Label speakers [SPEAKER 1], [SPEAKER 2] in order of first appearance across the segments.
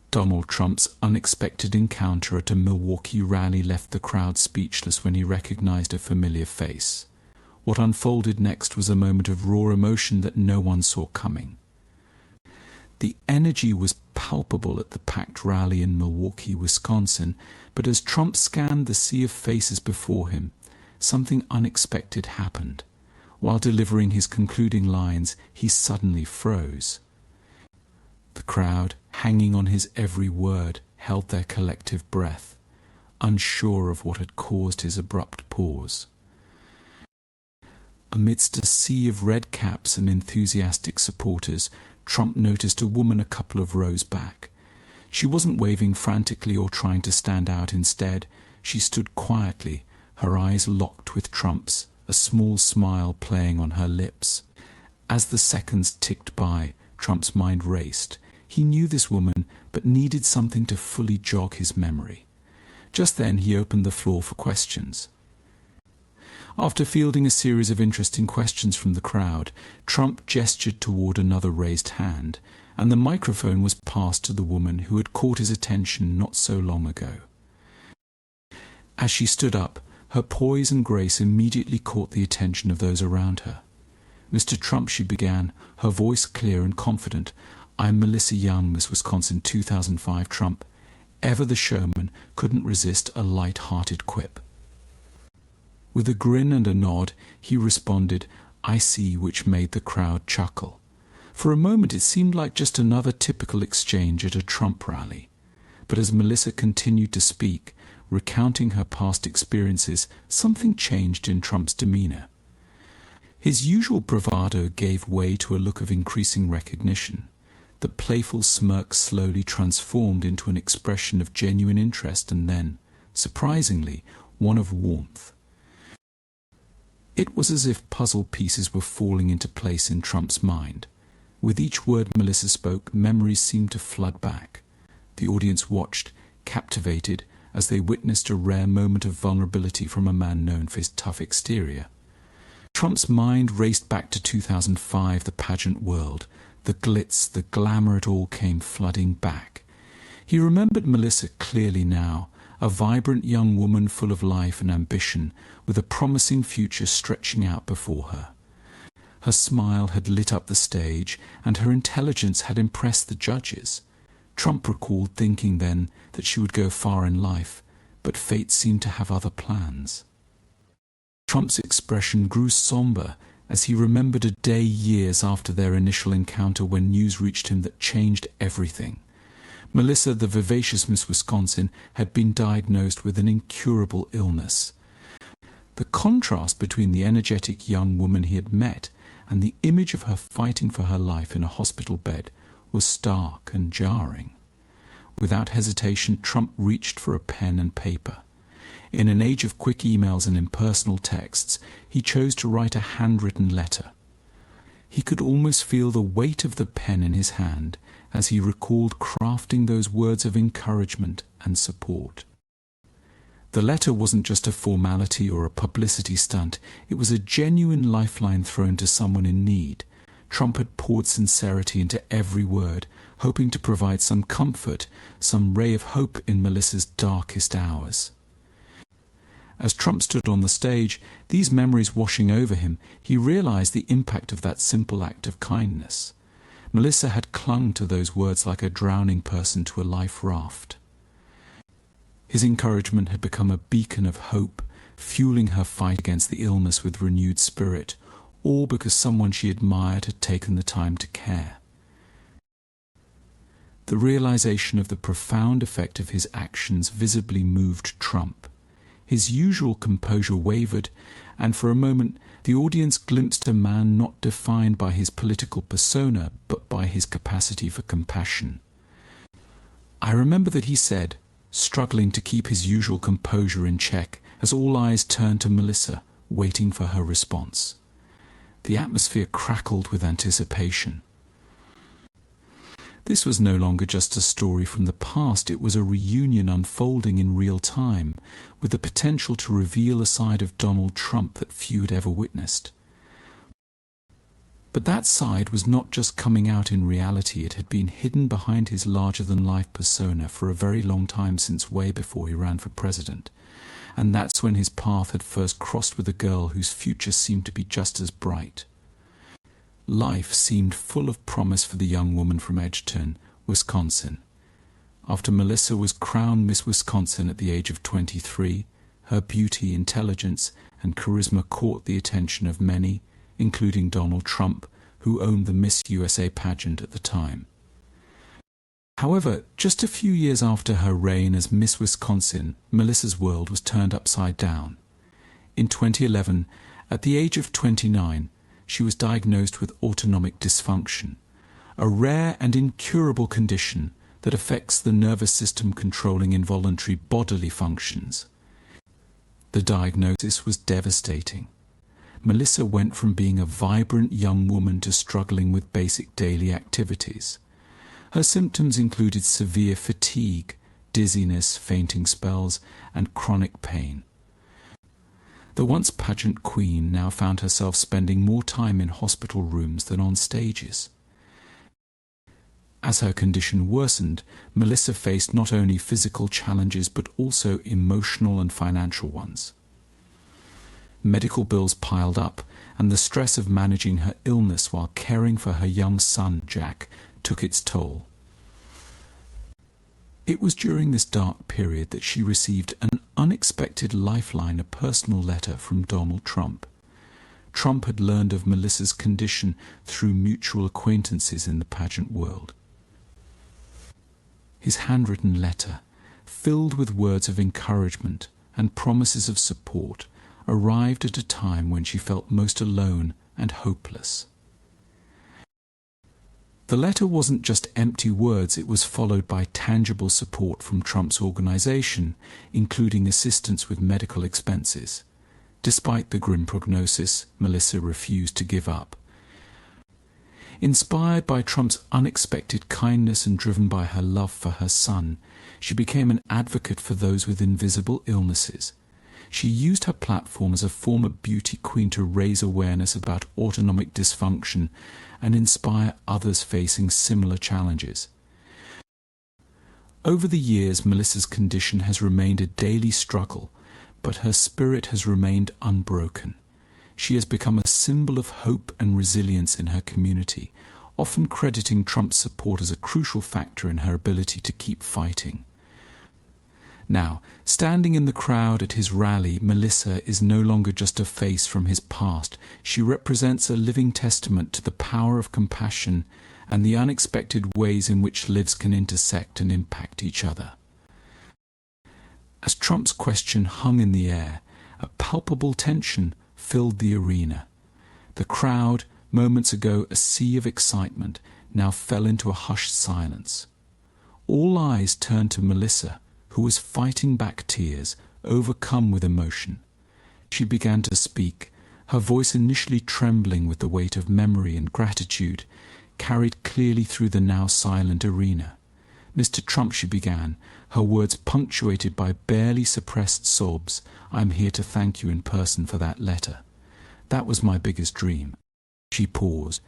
[SPEAKER 1] Donald Trump's unexpected encounter at a Milwaukee rally left the crowd speechless when he recognized a familiar face. What unfolded next was a moment of raw emotion that no one saw coming. The energy was palpable at the packed rally in Milwaukee, Wisconsin, but as Trump scanned the sea of faces before him, something unexpected happened. While delivering his concluding lines, he suddenly froze. The crowd, hanging on his every word, held their collective breath, unsure of what had caused his abrupt pause. Amidst a sea of red caps and enthusiastic supporters, Trump noticed a woman a couple of rows back. She wasn't waving frantically or trying to stand out. Instead, she stood quietly, her eyes locked with Trump's, a small smile playing on her lips. As the seconds ticked by, Trump's mind raced. He knew this woman, but needed something to fully jog his memory. Just then he opened the floor for questions. After fielding a series of interesting questions from the crowd, Trump gestured toward another raised hand, and the microphone was passed to the woman who had caught his attention not so long ago. As she stood up, her poise and grace immediately caught the attention of those around her. "Mr. Trump," she began, her voice clear and confident, "I'm Melissa Young, Miss Wisconsin 2005 Trump." Ever the showman couldn't resist a light-hearted quip. With a grin and a nod, he responded, "I see," which made the crowd chuckle. For a moment it seemed like just another typical exchange at a Trump rally. But as Melissa continued to speak, recounting her past experiences, something changed in Trump's demeanor. His usual bravado gave way to a look of increasing recognition. The playful smirk slowly transformed into an expression of genuine interest and then, surprisingly, one of warmth. It was as if puzzle pieces were falling into place in Trump's mind. With each word Melissa spoke, memories seemed to flood back. The audience watched, captivated, as they witnessed a rare moment of vulnerability from a man known for his tough exterior. Trump's mind raced back to 2005, the pageant world. The glitz, the glamour, it all came flooding back. He remembered Melissa clearly now, a vibrant young woman full of life and ambition, with a promising future stretching out before her. Her smile had lit up the stage, and her intelligence had impressed the judges. Trump recalled thinking then that she would go far in life, but fate seemed to have other plans. Trump's expression grew somber as he remembered a day years after their initial encounter when news reached him that changed everything. Melissa, the vivacious Miss Wisconsin, had been diagnosed with an incurable illness. The contrast between the energetic young woman he had met and the image of her fighting for her life in a hospital bed was stark and jarring. Without hesitation, Trump reached for a pen and paper. In an age of quick emails and impersonal texts, he chose to write a handwritten letter. He could almost feel the weight of the pen in his hand as he recalled crafting those words of encouragement and support. The letter wasn't just a formality or a publicity stunt, it was a genuine lifeline thrown to someone in need. Trump had poured sincerity into every word, hoping to provide some comfort, some ray of hope in Melissa's darkest hours. As Trump stood on the stage, these memories washing over him, he realized the impact of that simple act of kindness. Melissa had clung to those words like a drowning person to a life raft. His encouragement had become a beacon of hope, fueling her fight against the illness with renewed spirit, all because someone she admired had taken the time to care. The realization of the profound effect of his actions visibly moved Trump. His usual composure wavered, and for a moment the audience glimpsed a man not defined by his political persona, but by his capacity for compassion. I remember that he said, struggling to keep his usual composure in check, as all eyes turned to Melissa, waiting for her response. The atmosphere crackled with anticipation. This was no longer just a story from the past, it was a reunion unfolding in real time, with the potential to reveal a side of Donald Trump that few had ever witnessed. But that side was not just coming out in reality, it had been hidden behind his larger-than-life persona for a very long time, since way before he ran for president. And that's when his path had first crossed with a girl whose future seemed to be just as bright. Life seemed full of promise for the young woman from Edgerton, Wisconsin. After Melissa was crowned Miss Wisconsin at the age of 23, her beauty, intelligence, and charisma caught the attention of many, including Donald Trump, who owned the Miss USA pageant at the time. However, just a few years after her reign as Miss Wisconsin, Melissa's world was turned upside down. In 2011, at the age of 29, she was diagnosed with autonomic dysfunction, a rare and incurable condition that affects the nervous system controlling involuntary bodily functions. The diagnosis was devastating. Melissa went from being a vibrant young woman to struggling with basic daily activities. Her symptoms included severe fatigue, dizziness, fainting spells, and chronic pain. The once pageant queen now found herself spending more time in hospital rooms than on stages. As her condition worsened, Melissa faced not only physical challenges but also emotional and financial ones. Medical bills piled up, and the stress of managing her illness while caring for her young son, Jack, took its toll. It was during this dark period that she received an unexpected lifeline, a personal letter from Donald Trump. Trump had learned of Melissa's condition through mutual acquaintances in the pageant world. His handwritten letter, filled with words of encouragement and promises of support, arrived at a time when she felt most alone and hopeless. The letter wasn't just empty words, it was followed by tangible support from Trump's organization, including assistance with medical expenses. Despite the grim prognosis, Melissa refused to give up. Inspired by Trump's unexpected kindness and driven by her love for her son, she became an advocate for those with invisible illnesses. She used her platform as a former beauty queen to raise awareness about autonomic dysfunction and inspire others facing similar challenges. Over the years, Melissa's condition has remained a daily struggle, but her spirit has remained unbroken. She has become a symbol of hope and resilience in her community, often crediting Trump's support as a crucial factor in her ability to keep fighting. Now, standing in the crowd at his rally, Melissa is no longer just a face from his past. She represents a living testament to the power of compassion and the unexpected ways in which lives can intersect and impact each other. As Trump's question hung in the air, a palpable tension filled the arena. The crowd, moments ago a sea of excitement, now fell into a hushed silence. All eyes turned to Melissa, who was fighting back tears, overcome with emotion. She began to speak, her voice initially trembling with the weight of memory and gratitude, carried clearly through the now silent arena. "Mr. Trump," she began, her words punctuated by barely suppressed sobs, "I'm here to thank you in person for that letter. That was my biggest dream." She paused,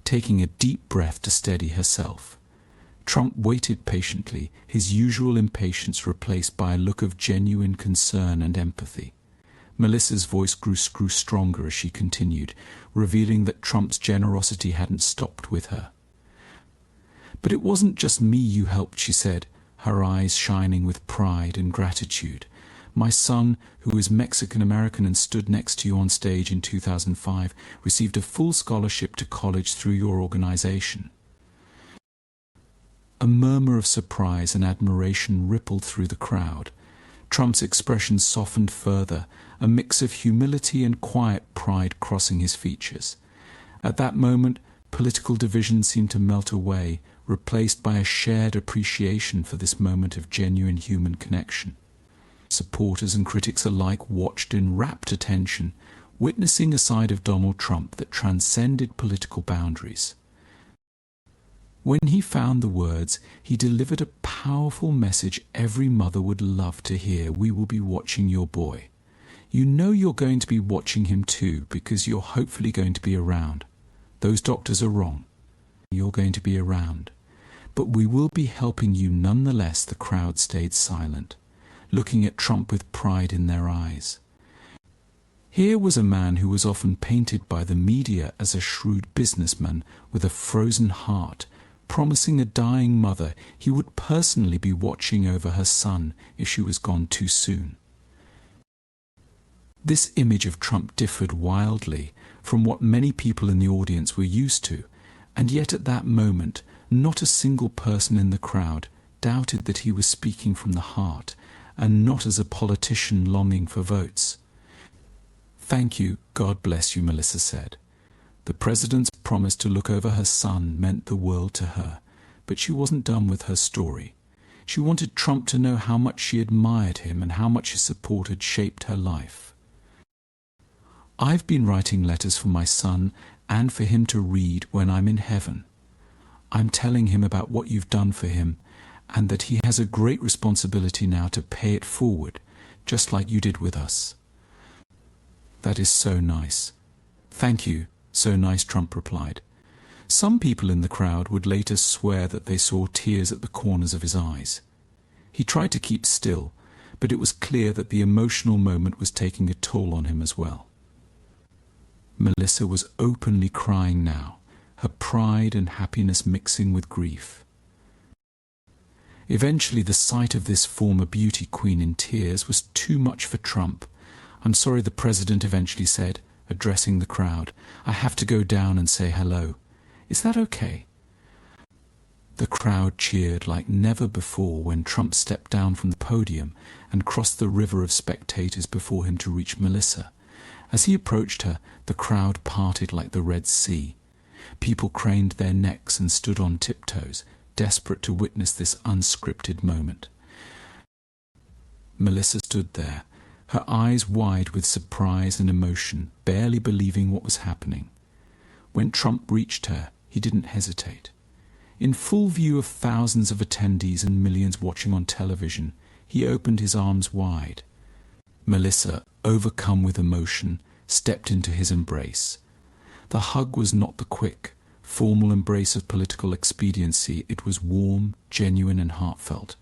[SPEAKER 1] taking a deep breath to steady herself. Trump waited patiently, his usual impatience replaced by a look of genuine concern and empathy. Melissa's voice grew stronger as she continued, revealing that Trump's generosity hadn't stopped with her. "But it wasn't just me you helped," she said, her eyes shining with pride and gratitude. "My son, who is Mexican-American and stood next to you on stage in 2005, received a full scholarship to college through your organization." A murmur of surprise and admiration rippled through the crowd. Trump's expression softened further, a mix of humility and quiet pride crossing his features. At that moment, political division seemed to melt away, replaced by a shared appreciation for this moment of genuine human connection. Supporters and critics alike watched in rapt attention, witnessing a side of Donald Trump that transcended political boundaries. When he found the words, he delivered a powerful message every mother would love to hear. "We will be watching your boy. You know you're going to be watching him too, because you're hopefully going to be around. Those doctors are wrong. You're going to be around. But we will be helping you nonetheless." The crowd stayed silent, looking at Trump with pride in their eyes. Here was a man who was often painted by the media as a shrewd businessman with a frozen heart, promising a dying mother he would personally be watching over her son if she was gone too soon. This image of Trump differed wildly from what many people in the audience were used to, and yet at that moment not a single person in the crowd doubted that he was speaking from the heart, and not as a politician longing for votes. "Thank you, God bless you," Melissa said. The president's promise to look over her son meant the world to her, but she wasn't done with her story. She wanted Trump to know how much she admired him and how much his support had shaped her life. "I've been writing letters for my son and for him to read when I'm in heaven. I'm telling him about what you've done for him and that he has a great responsibility now to pay it forward, just like you did with us." "That is so nice." "Thank you, so nice," Trump replied. Some people in the crowd would later swear that they saw tears at the corners of his eyes. He tried to keep still, but it was clear that the emotional moment was taking a toll on him as well. Melissa was openly crying now, her pride and happiness mixing with grief. Eventually, the sight of this former beauty queen in tears was too much for Trump. "I'm sorry," the president eventually said, addressing the crowd. "I have to go down and say hello. Is that okay?" The crowd cheered like never before when Trump stepped down from the podium and crossed the river of spectators before him to reach Melissa. As he approached her, the crowd parted like the Red Sea. People craned their necks and stood on tiptoes, desperate to witness this unscripted moment. Melissa stood there, her eyes wide with surprise and emotion, barely believing what was happening. When Trump reached her, he didn't hesitate. In full view of thousands of attendees and millions watching on television, he opened his arms wide. Melissa, overcome with emotion, stepped into his embrace. The hug was not the quick, formal embrace of political expediency. It was warm, genuine, and heartfelt.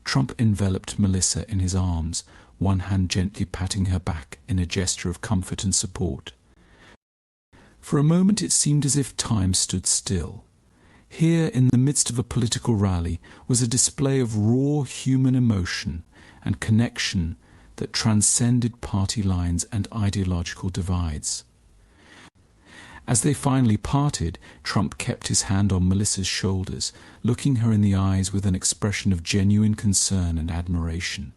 [SPEAKER 1] Trump enveloped Melissa in his arms, one hand gently patting her back in a gesture of comfort and support. For a moment it seemed as if time stood still. Here, in the midst of a political rally, was a display of raw human emotion and connection that transcended party lines and ideological divides. As they finally parted, Trump kept his hand on Melissa's shoulders, looking her in the eyes with an expression of genuine concern and admiration.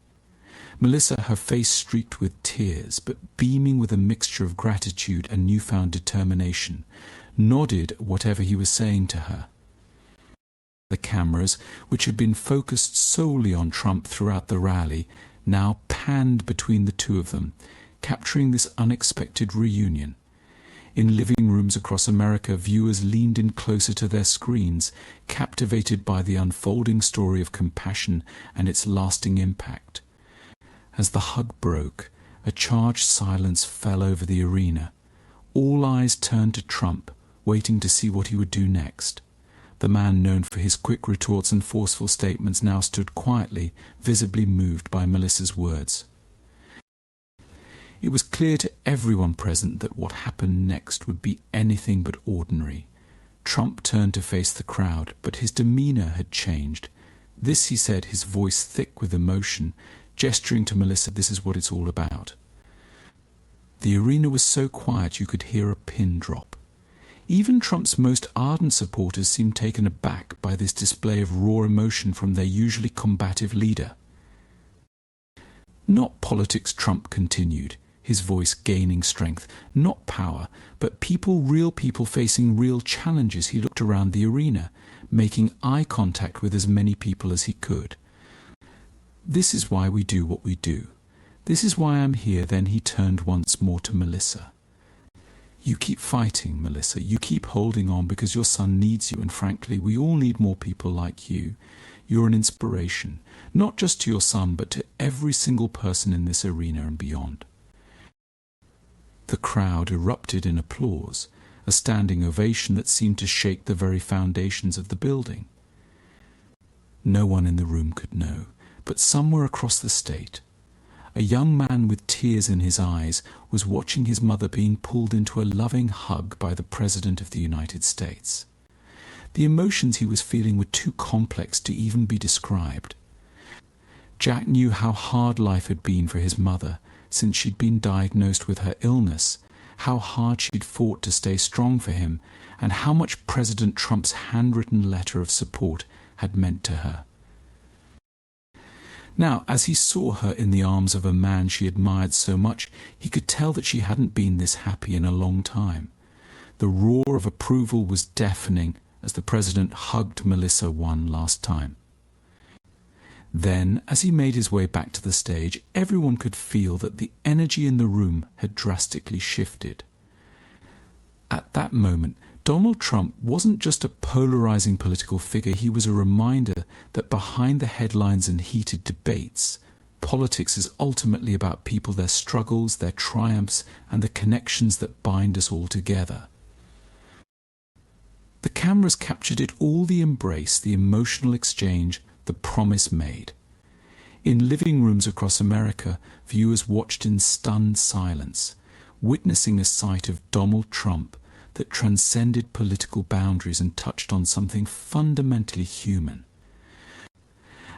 [SPEAKER 1] Melissa, her face streaked with tears, but beaming with a mixture of gratitude and newfound determination, nodded at whatever he was saying to her. The cameras, which had been focused solely on Trump throughout the rally, now panned between the two of them, capturing this unexpected reunion. In living rooms across America, viewers leaned in closer to their screens, captivated by the unfolding story of compassion and its lasting impact. As the hug broke, a charged silence fell over the arena. All eyes turned to Trump, waiting to see what he would do next. The man known for his quick retorts and forceful statements now stood quietly, visibly moved by Melissa's words. It was clear to everyone present that what happened next would be anything but ordinary. Trump turned to face the crowd, but his demeanor had changed. This, he said, his voice thick with emotion, gesturing to Melissa, "This is what it's all about." The arena was so quiet you could hear a pin drop. Even Trump's most ardent supporters seemed taken aback by this display of raw emotion from their usually combative leader. "Not politics," Trump continued, his voice gaining strength. "Not power, but people, real people facing real challenges." He looked around the arena, making eye contact with as many people as he could. "This is why we do what we do. This is why I'm here." Then he turned once more to Melissa. "You keep fighting, Melissa. You keep holding on because your son needs you, and frankly, we all need more people like you. You're an inspiration, not just to your son, but to every single person in this arena and beyond." The crowd erupted in applause, a standing ovation that seemed to shake the very foundations of the building. No one in the room could know, but somewhere across the state, a young man with tears in his eyes was watching his mother being pulled into a loving hug by the President of the United States. The emotions he was feeling were too complex to even be described. Jack knew how hard life had been for his mother since she'd been diagnosed with her illness, how hard she'd fought to stay strong for him, and how much President Trump's handwritten letter of support had meant to her. Now, as he saw her in the arms of a man she admired so much, he could tell that she hadn't been this happy in a long time. The roar of approval was deafening as the President hugged Melissa one last time. Then, as he made his way back to the stage, everyone could feel that the energy in the room had drastically shifted. At that moment, Donald Trump wasn't just a polarizing political figure, he was a reminder that behind the headlines and heated debates, politics is ultimately about people, their struggles, their triumphs, and the connections that bind us all together. The cameras captured it all, the embrace, the emotional exchange, the promise made. In living rooms across America, viewers watched in stunned silence, witnessing a sight of Donald Trump that transcended political boundaries and touched on something fundamentally human.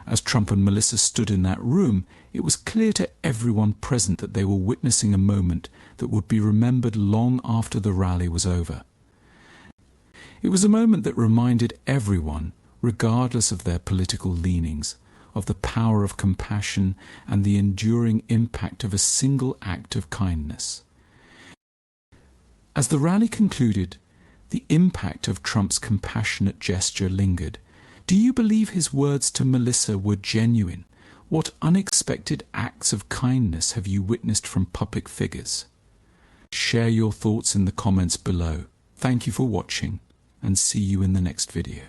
[SPEAKER 1] As Trump and Melissa stood in that room, it was clear to everyone present that they were witnessing a moment that would be remembered long after the rally was over. It was a moment that reminded everyone, regardless of their political leanings, of the power of compassion and the enduring impact of a single act of kindness. As the rally concluded, the impact of Trump's compassionate gesture lingered. Do you believe his words to Melissa were genuine? What unexpected acts of kindness have you witnessed from public figures? Share your thoughts in the comments below. Thank you for watching, and see you in the next video.